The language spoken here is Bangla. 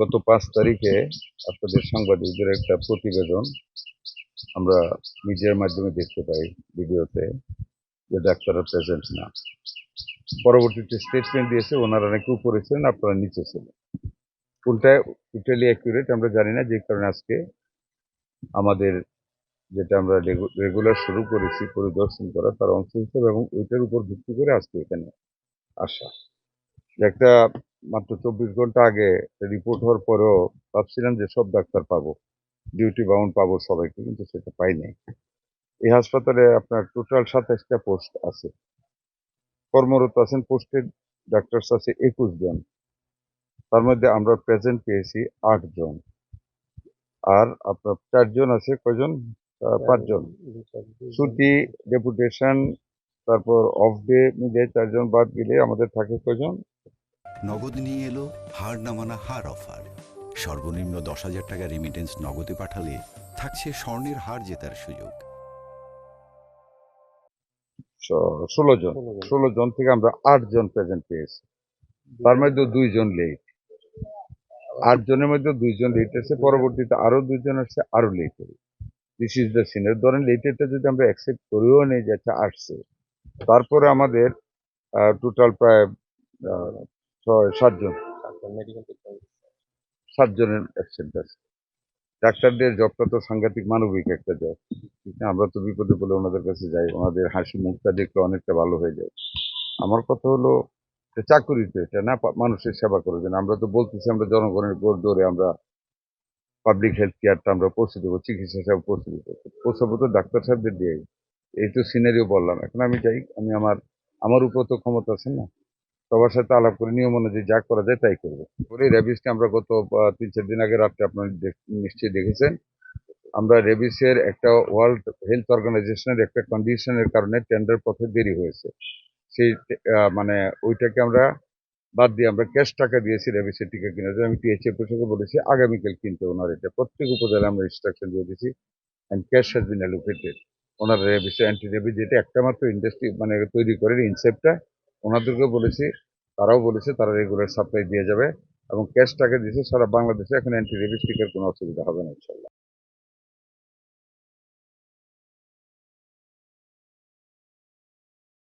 গত 5 তারিখে আপনাদের সাংবাদিকদের একটা প্রতিবেদন আমরা মিডিয়ার মাধ্যমে দেখতে পাই ভিডিওতে, যে ডাক্তাররা প্রেজেন্ট না। পরবর্তীতে স্টেটমেন্ট দিয়েছে ওনারা নাকি উপরে ছিলেন, আপনারা নিচে ছিলেন। কোনটা টোটালি অ্যাকুরেট আমরা জানি না, যে কারণে আজকে আমাদের যেটা আমরা রেগুলার শুরু করেছি পরিদর্শন করা, তার অংশ হিসেবে এবং ওইটার উপর ভিত্তি করে আজকে এখানে আসা। একটা মাত্র 24 ঘন্টা আগে রিপোর্ট হওয়ার পরেও ভাবছিলাম যে সব ডাক্তার পাবো, ডিউটি বাউন্ড পাবো সবাইকে, কিন্তু সেটা পাই নাই। এই হাসপাতালে আপনার টোটাল 27টা পোস্ট আছে, কর্মরত আছেন পোস্টেড ডাক্তার আছে 21 জন, তার মধ্যে আমরা প্রেজেন্ট পেয়েছি 8 জন, আর আপনার 4 জন আছে কয়জন, 5 জন ছুটি, ডেপুটেশন, তারপর অফ ডে মিলে 4 জন বাদ দিলে আমাদের থাকে কয়জন। নগদ নিয়ে এলো হার না মানা হার অফার। সর্বনিম্ন 10,000 টাকা রেমিটেন্স নগদে পাঠালে থাকছে স্বর্ণের হার জেতার সুযোগ। 16 জন থেকে আমরা 8 জন প্রেজেন্ট পেয়েছি, তার মধ্যে 2 জন লেট। 8 জনের মধ্যে 2 জন লেট আছে, পরবর্তীতে আরো 2 জন আসছে আরো লেট হবে। This is the scenery. ধরেন লেটেরটা যদি আমরা অ্যাকসেপ্ট করেও নেই যে আচ্ছা আসছে, তারপরে আমাদের টোটাল প্রায় 7 জন, 7 জনের অ্যাবসেন্ট আছে। ডাক্তারদের জবটা তো সাংঘাতিক মানবিক একটা জব, ঠিক না? আমরা তো বিপদে পড়লে ওনাদের কাছে যাই, ওনাদের হাসি মুখটা দেখলে অনেকটা ভালো হয়ে যায়। আমার কথা হলো চাকুরি তো এটা না, মানুষের সেবা করার জন্য। আমরা তো বলতেছি আমরা জনগণের গোর ধরে আমরা পাবলিক হেলথ কেয়ারটা আমরা পৌঁছে দেবো, চিকিৎসা সেবা পৌঁছে দেবো, পৌঁছাবো তো ডাক্তার সাহেবদের দিয়ে। এই তো সিনারিও বললাম, এখন আমি যাই, আমি আমার উপর তো ক্ষমতা আছে না, সবার সাথে আলাপ করে নিয়ম অনুযায়ী যা করা যায় তাই করবো। পরে রেবিসটা আমরা গত 3-4 দিন আগে রাত্রে আপনারা নিশ্চয়ই দেখেছেন, আমরা রেবিসের একটা ওয়ার্ল্ড হেলথ অর্গানাইজেশনের একটা কন্ডিশনের কারণে টেন্ডার পথে দেরি হয়েছে। সেই মানে ওইটাকে আমরা বাদ দিয়ে আমরা ক্যাশ টাকা দিয়েছি রেবিসের টিকা কেনার জন্য। আমি টিএইচএ প্রসঙ্গে বলেছি আগামীকাল কিনতে ওনার, এটা প্রত্যেক উপজেলায় আমরা ইনস্ট্রাকশন দিয়ে দিয়েছি, and cash has been allocated. ওনার রেবিসে অ্যান্টি রেবিস যেটা একটা মাত্র ইন্ডাস্ট্রি মানে তৈরি করে ইনসেপ্টটা, ওনাদেরকেও বলেছি, তারাও বলেছে তারা রেগুলার সাপ্লাই দিয়ে যাবে এবং ক্যাশ টাকা দিয়েছে সারা বাংলাদেশে। এখন অ্যান্টি রেবিস টিকার কোনো অসুবিধা হবে না ইনশাল্লাহ।